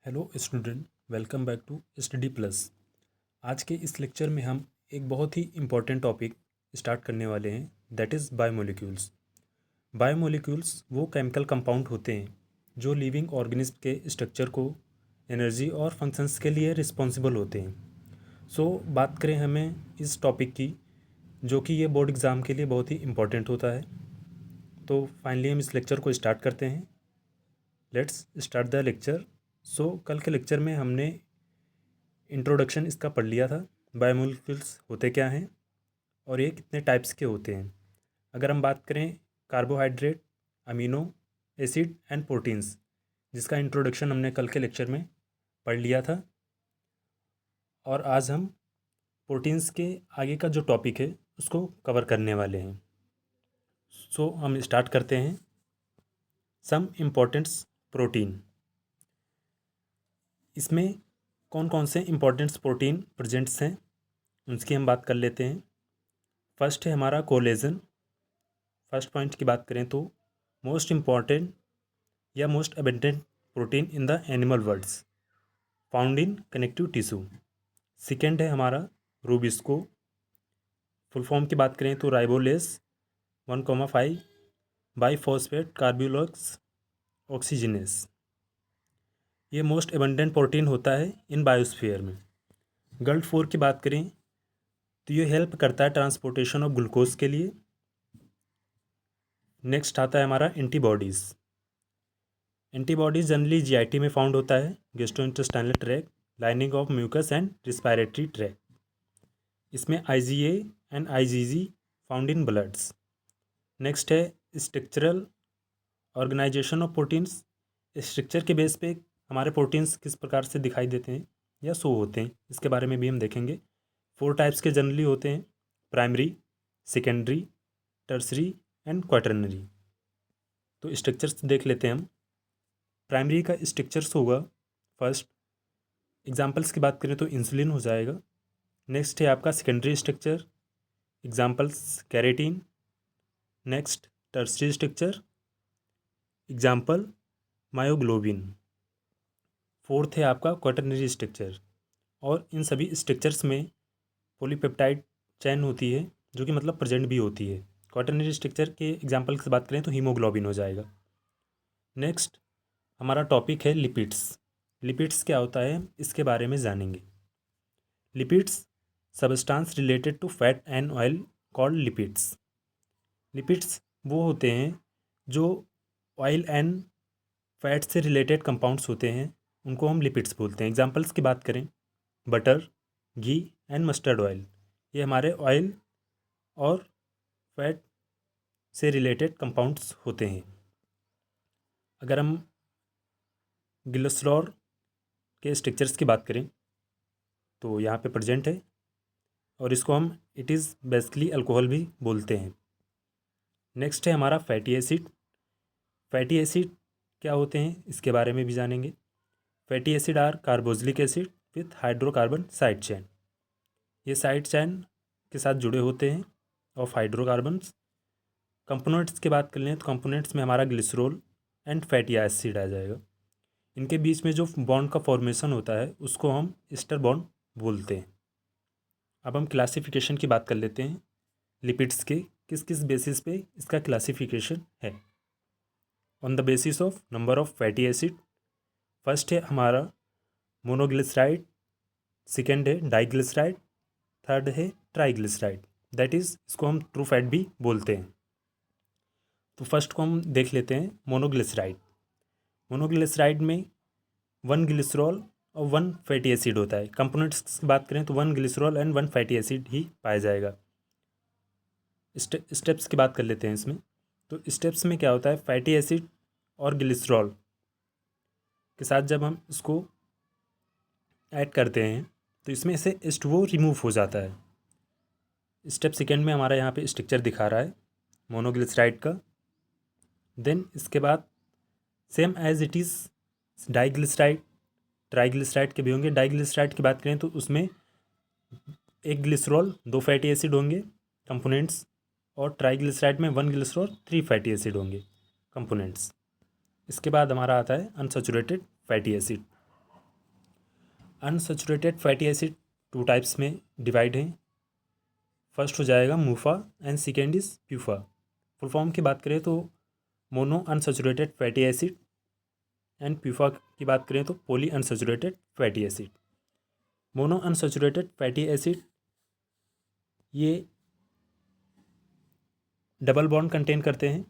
Hello student, welcome back to study plus. आज के इस लेक्चर में हम एक बहुत ही इम्पॉर्टेंट टॉपिक स्टार्ट करने वाले हैं, दैट इज़ बायोमोलिक्यूल्स। बायोमोलिक्यूल्स वो केमिकल कंपाउंड होते हैं जो लिविंग ऑर्गेनिज्म के स्ट्रक्चर को, एनर्जी और फंक्शंस के लिए रिस्पॉन्सिबल होते हैं। बात करें हमें इस टॉपिक की, जो कि ये बोर्ड एग्ज़ाम के लिए बहुत ही इम्पॉर्टेंट होता है। तो फाइनली हम इस लेक्चर को स्टार्ट करते हैं। Let's start the lecture. कल के लेक्चर में हमने इंट्रोडक्शन इसका पढ़ लिया था, बायोमोलिक्यूल्स होते क्या हैं और ये कितने टाइप्स के होते हैं। अगर हम बात करें carbohydrate, amino acid and proteins, जिसका इंट्रोडक्शन हमने कल के लेक्चर में पढ़ लिया था, और आज हम प्रोटीन्स के आगे का जो टॉपिक है उसको कवर करने वाले हैं। हम स्टार्ट करते हैं। सम इम्पोर्टेंट्स प्रोटीन। इसमें कौन कौन से इम्पोर्टेंट्स प्रोटीन प्रेजेंट्स हैं उसकी हम बात कर लेते हैं। फर्स्ट है हमारा कोलेजन। फर्स्ट पॉइंट की बात करें तो मोस्ट इम्पॉर्टेंट या most abundant protein in the animal worlds found in connective tissue. Second है हमारा रूबिस्को। फुल फॉर्म की बात करें तो राइबोलेस 1,5 बाईफॉस्फेट कार्बोक्सिलेज ऑक्सीजनेस। ये मोस्ट एबंडेंट प्रोटीन होता है इन बायोस्फीयर में। GLUT4 की बात करें तो ये हेल्प करता है ट्रांसपोर्टेशन ऑफ ग्लूकोज के लिए। नेक्स्ट आता है हमारा एंटीबॉडीज़। एंटीबॉडीज़ जनरली जीआईटी में फाउंड होता है, gastrointestinal tract, lining of mucus and respiratory tract. इसमें IgA and IgG found in bloods. Next है structural organisation of proteins. Structure के बेस पे हमारे प्रोटीन्स किस प्रकार से दिखाई देते हैं या शो होते हैं, इसके बारे में भी हम देखेंगे। 4 टाइप्स के जनरली होते हैं, primary, secondary, tertiary and quaternary. तो स्ट्रक्चर्स देख लेते हैं हम। प्राइमरी का स्ट्रक्चर्स होगा, फर्स्ट एग्जांपल्स की बात करें तो इंसुलिन हो जाएगा। नेक्स्ट है आपका secondary structure, examples keratin. Next tertiary structure, example myoglobin. Fourth है आपका क्वाटरनरी स्ट्रक्चर, और इन सभी स्ट्रक्चर्स में पॉलीपेप्टाइड चैन होती है, जो कि मतलब प्रेजेंट भी होती है। क्वाटरनरी स्ट्रक्चर के एग्जांपल की बात करें तो हीमोग्लोबिन हो जाएगा। नेक्स्ट हमारा टॉपिक है लिपिड्स। लिपिड्स क्या होता है इसके बारे में जानेंगे। Lipids substance related to fat and oil called lipids. Lipids वो होते हैं जो ऑयल एंड फैट से रिलेटेड कंपाउंड्स होते हैं, उनको हम लिपिड्स बोलते हैं। एग्जांपल्स की बात करें, butter, ghee and mustard oil, ये हमारे ऑयल और फैट से रिलेटेड कंपाउंड्स होते हैं। अगर हम ग्लिसरॉल के स्ट्रक्चर्स की बात करें तो यहाँ पे प्रेजेंट है, और इसको हम इट इज़ बेसिकली अल्कोहल भी बोलते हैं। नेक्स्ट है हमारा फैटी एसिड। फैटी एसिड क्या होते हैं इसके बारे में भी जानेंगे। Fatty acid are carboxylic acid with hydrocarbon side chain. ये साइड चैन के साथ जुड़े होते हैं ऑफ हाइड्रोकार्बन्स। कंपोनेंट्स की बात कर लें तो कंपोनेंट्स में हमारा ग्लिसरॉल एंड फैटी एसिड आ जाएगा। इनके बीच में जो बॉन्ड का फॉर्मेशन होता है उसको हम ईस्टर बॉन्ड बोलते हैं। अब हम क्लासिफिकेशन की बात कर लेते हैं लिपिड्स के, किस किस बेसिस पे इसका क्लासिफिकेशन है। On the basis of number of fatty acid, first है हमारा मोनोग्लिसराइड, सेकेंड है डाइग्लिसराइड, थर्ड है ट्राइग्लिसराइड, दैट इज़ इसको हम ट्रू फैट भी बोलते हैं। तो फर्स्ट को हम देख लेते हैं मोनोग्लिसराइड। मोनोग्लिसराइड में 1 ग्लिसरॉल और 1 फैटी एसिड होता है। कंपोनेंट्स की बात करें तो 1 ग्लिसरॉल एंड 1 फैटी एसिड ही पाया जाएगा। स्टेप्स की बात कर लेते हैं इसमें। तो स्टेप्स में क्या होता है, फैटी एसिड और ग्लिसरॉल के साथ जब हम इसको ऐड करते हैं तो इसमें से H2O रिमूव हो जाता है। स्टेप सेकेंड में हमारा यहाँ पे स्ट्रक्चर दिखा रहा है मोनोग्लिसराइड का। देन इसके बाद same as it is diglyceride, triglyceride के भी होंगे। डाइग्लिसराइड की बात करें तो उसमें 1 ग्लिसरॉल 2 फैटी एसिड होंगे कंपोनेंट्स, और ट्राइग्लिसराइड में 1 ग्लिसरॉल 3 फैटी एसिड होंगे कंपोनेंट्स। इसके बाद हमारा आता है unsaturated fatty acid. Unsaturated fatty acid 2 types में डिवाइड हैं। फर्स्ट हो जाएगा MUFA and second is PUFA. Full form की बात करें तो mono unsaturated fatty acid and PUFA की बात करें तो poly unsaturated fatty acid. Mono unsaturated fatty acid ये डबल बॉन्ड कंटेन करते हैं,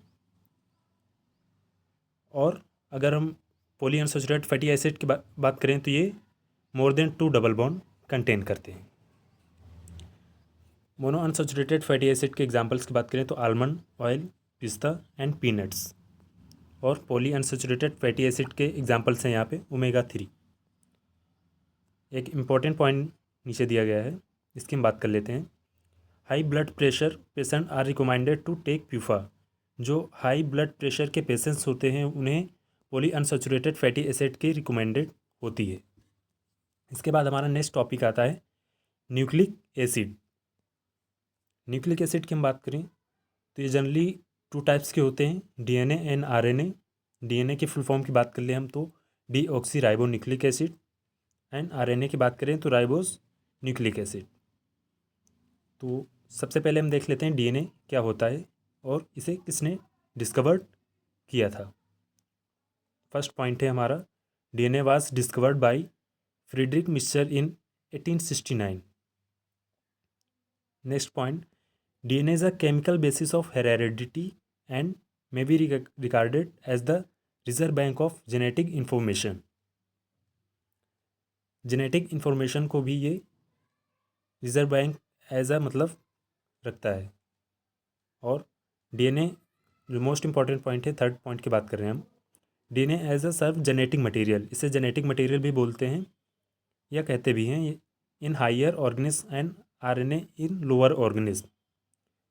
और अगर हम पॉली अनसैचुरेटेड फैटी एसिड की बात करें तो ये more than 2 double bond contain करते हैं। मोनो अनसैचुरेटेड फैटी एसिड के एग्जांपल्स की बात करें तो आलमंड ऑयल, पिस्ता एंड पीनट्स। और पॉली अनसैचुरेटेड फैटी एसिड के एग्जांपल्स हैं यहाँ पे ओमेगा 3। एक इम्पॉर्टेंट पॉइंट नीचे दिया गया है, इसकी हम बात कर लेते हैं। High blood pressure patient are recommended to take PUFA. जो हाई ब्लड प्रेशर के पेशेंट्स होते हैं उन्हें पॉली अनसैचुरेटेड फैटी एसिड की रिकमेंडेड होती है। इसके बाद हमारा नेक्स्ट टॉपिक आता है न्यूक्लिक एसिड। न्यूक्लिक एसिड की हम बात करें तो ये जनरली 2 टाइप्स के होते हैं, डीएनए एंड आरएनए। डीएनए की फुल फॉर्म की बात कर ले हम तो deoxy ribo nucleic acid, and RNA की बात करें तो राइबोस न्यूक्लिक एसिड। तो सबसे पहले हम देख लेते हैं डीएनए क्या होता है और इसे किसने डिस्कवर्ड किया था। फर्स्ट पॉइंट है हमारा DNA was discovered by Friedrich mixture in 1869। Next point, DNA is a chemical basis of heredity and may be regarded as the reserve bank of genetic information। Genetic information को भी ये reserve bank as a मतलब रखता है। और DNA जो most important point है, third point की बात कर रहे हैं हम, DNA as a serve genetic material. इसे जेनेटिक मटेरियल भी बोलते हैं या कहते भी हैं in higher organism and RNA in lower organism,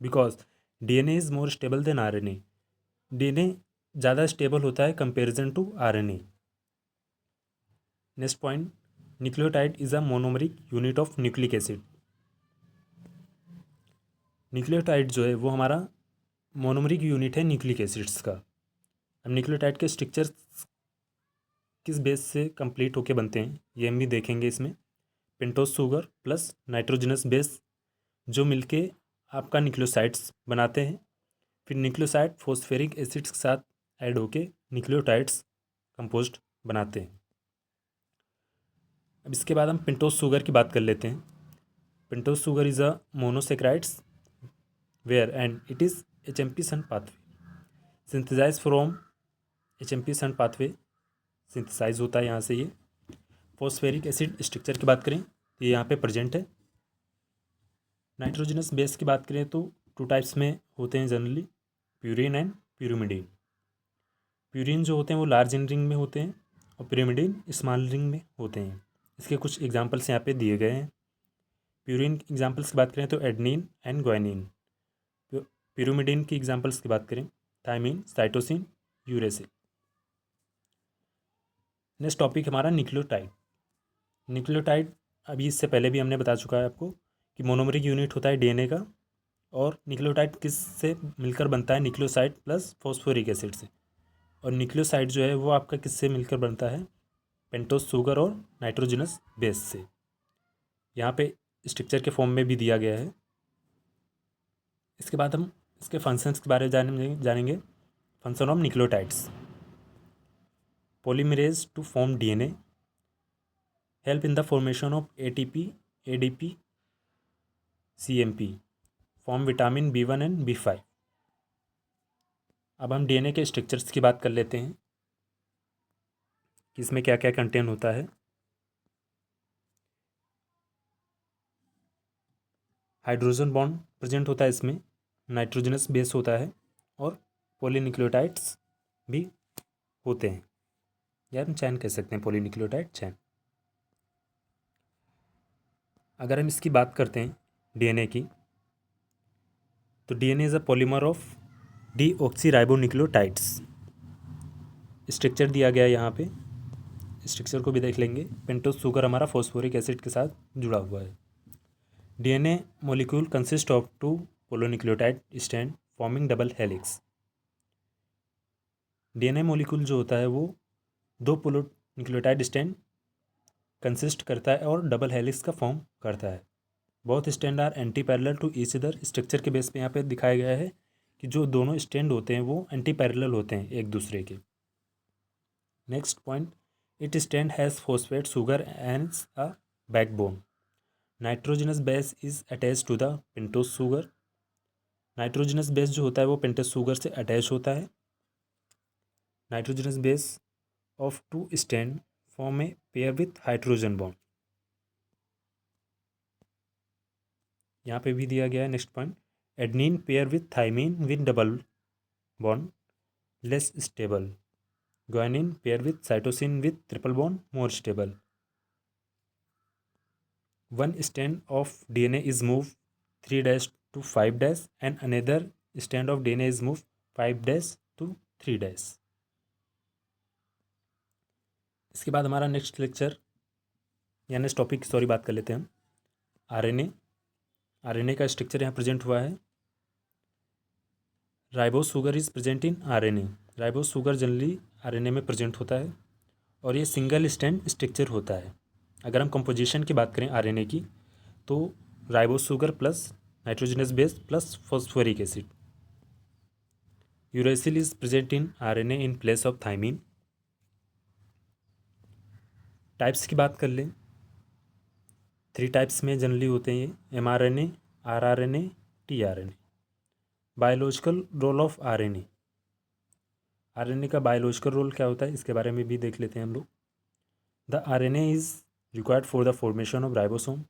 because DNA is more stable than RNA. DNA ज़्यादा स्टेबल होता है comparison to RNA. Next point, nucleotide is a monomeric unit of nucleic acid. Nucleotide जो है वो हमारा मोनोमरिक unit है nucleic acids का। अब न्यूक्लियोटाइड के स्ट्रक्चर किस बेस से कंप्लीट होके बनते हैं ये हम भी देखेंगे। इसमें pentose sugar plus nitrogenous base जो मिलके आपका न्यूक्लियोसाइड्स बनाते हैं, फिर न्यूक्लियोसाइड फॉस्फेरिक एसिड्स के साथ ऐड होके न्यूक्लियोटाइड्स कंपोस्ट बनाते हैं। अब इसके बाद हम पेंटोस शुगर की बात कर लेते हैं। Pentose sugar is a monosaccharides where and it is HMP shunt pathway synthesize from HMP shunt pathway synthesize होता है यहाँ से ये। फॉस्फेरिक एसिड स्ट्रक्चर की बात करें तो ये यहाँ पे प्रेजेंट है। नाइट्रोजनस बेस की बात करें तो 2 टाइप्स में होते हैं जनरली, प्यूरिन एंड प्यूरिमिडीन। प्यूरिन जो होते हैं वो लार्ज इन रिंग में होते हैं और प्यूरिमिडीन स्मॉल रिंग में होते हैं। इसके कुछ एग्जांपल्स यहाँ पे दिए गए हैं। प्यूरिन एग्जांपल्स की बात करें तो एडनिन एंड ग्वानिन। प्यूरिमिडीन की एग्जांपल्स की बात करें thymine, cytosine, uracil. Next topic हमारा न्यूक्लियोटाइड। न्यूक्लियोटाइड अभी इससे पहले भी हमने बता चुका है आपको कि मोनोमरिक यूनिट होता है डीएनए का, और न्यूक्लियोटाइड किस से मिलकर बनता है, न्यूक्लियोसाइड प्लस फॉस्फोरिक एसिड से। और न्यूक्लियोसाइड जो है वो आपका किससे मिलकर बनता है, पेंटोस शुगर और नाइट्रोजनस बेस से। यहाँ पे स्ट्रक्चर के फॉर्म में भी दिया गया है। इसके बाद हम इसके फंक्शंस के बारे में जानेंगे। Function of nucleotides, polymerase to form DNA, help in the formation of ATP, ADP, CMP, form vitamin B1 and B5। अब हम डीएनए के स्ट्रक्चर्स की बात कर लेते हैं कि इसमें क्या क्या कंटेन होता है। हाइड्रोजन बॉन्ड प्रेजेंट होता है इसमें, नाइट्रोजनस बेस होता है और पॉलीन्यूक्लियोटाइड्स भी होते हैं, या हम चैन कह सकते हैं, पॉलीन्यूक्लियोटाइड चैन। अगर हम इसकी बात करते हैं डीएनए की, तो DNA is a polymer of deoxyribonucleotides. Structure दिया गया है यहाँ पे, स्ट्रक्चर को भी देख लेंगे। पेंटोस शुगर हमारा फॉस्फोरिक एसिड के साथ जुड़ा हुआ है। DNA molecule consist of 2 polynucleotide strand forming double helix. DNA molecule जो होता है वो 2 पोलोन्यूक्लियोटाइड स्ट्रैंड कंसिस्ट करता है और डबल हेलिक्स का फॉर्म करता है। Both stand are anti parallel to each other. Structure के बेस पे यहाँ पे दिखाया गया है कि जो दोनों स्टैंड होते हैं वो एंटी पैरेलल होते हैं एक दूसरे के। Next point, it stand has phosphate sugar and a backbone. Nitrogenous base is attach to the pentose sugar. Nitrogenous base जो होता है वो पेंटोस शुगर से अटैच होता है। Nitrogenous base of two stand form a pair with hydrogen bond. यहाँ पे भी दिया गया है next point, adenine pair with thymine with double bond less stable. Guanine pair with cytosine with triple bond more stable. One strand of DNA is moved 3' to 5' and another strand of DNA is moved 5' to 3'। इसके बाद हमारा next lecture या next topic sorry बात कर लेते हैं हम RNA. RNA का स्ट्रक्चर यहाँ प्रेजेंट हुआ है। Ribose sugar is present in RNA. Ribose sugar generally RNA में प्रेजेंट होता है और ये सिंगल स्टैंड स्ट्रक्चर होता है। अगर हम कंपोजिशन की बात करें आरएनए की तो ribose sugar plus nitrogenous base plus phosphoric acid. Uracil is present in RNA in place of thymine. Types की बात कर लें, 3 टाइप्स में जनरली होते हैं ये, mRNA, rRNA, tRNA। Biological role of RNA. RNA का बायोलॉजिकल रोल क्या होता है इसके बारे में भी देख लेते हैं हम लोग। The RNA is required for the formation of ribosome.